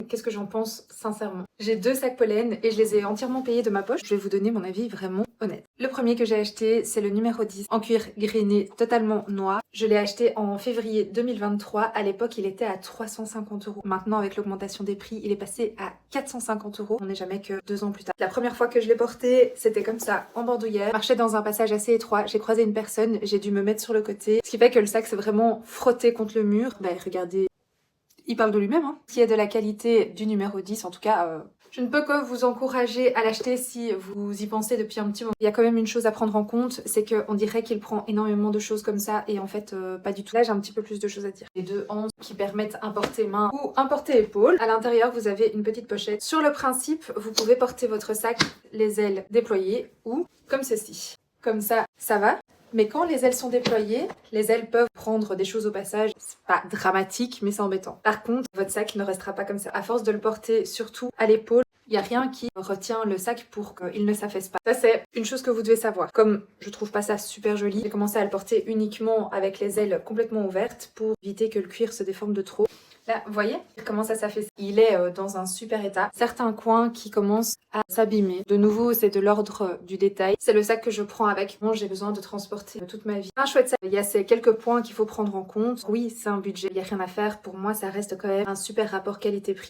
Qu'est-ce que j'en pense sincèrement? J'ai 2 sacs pollen et je les ai entièrement payés de ma poche. Je vais vous donner mon avis vraiment honnête. Le premier que j'ai acheté, c'est le numéro 10 en cuir grainé totalement noir. Je l'ai acheté en février 2023. À l'époque, il était à 350 €. Maintenant, avec l'augmentation des prix, il est passé à 450 €. On n'est jamais que 2 ans plus tard. La première fois que je l'ai porté, c'était comme ça, en bandoulière. Je marchais dans un passage assez étroit. J'ai croisé une personne, j'ai dû me mettre sur le côté. Ce qui fait que le sac s'est vraiment frotté contre le mur. Bah, regardez. Il parle de lui-même, hein. Qui est de la qualité du numéro 10, en tout cas, je ne peux que vous encourager à l'acheter si vous y pensez depuis un petit moment. Il y a quand même une chose à prendre en compte, c'est qu'on dirait qu'il prend énormément de choses comme ça et en fait, pas du tout. Là, j'ai un petit peu plus de choses à dire. Les 2 hanches qui permettent un porté-main ou un porté-épaule. À l'intérieur, vous avez une petite pochette. Sur le principe, vous pouvez porter votre sac les ailes déployées ou comme ceci. Comme ça, ça va. Mais quand les ailes sont déployées, les ailes peuvent prendre des choses au passage. C'est pas dramatique, mais c'est embêtant. Par contre, votre sac ne restera pas comme ça. À force de le porter surtout à l'épaule, il n'y a rien qui retient le sac pour qu'il ne s'affaisse pas. Ça, c'est une chose que vous devez savoir. Comme je trouve pas ça super joli, j'ai commencé à le porter uniquement avec les ailes complètement ouvertes pour éviter que le cuir se déforme de trop. Là, vous voyez comment ça s'affaisse. Il est dans un super état. Certains coins qui commencent à s'abîmer. De nouveau, c'est de l'ordre du détail. C'est le sac que je prends avec. Moi, j'ai besoin de transporter toute ma vie. Un chouette sac. Il y a ces quelques points qu'il faut prendre en compte. Oui, c'est un budget. Il n'y a rien à faire. Pour moi, ça reste quand même un super rapport qualité-prix.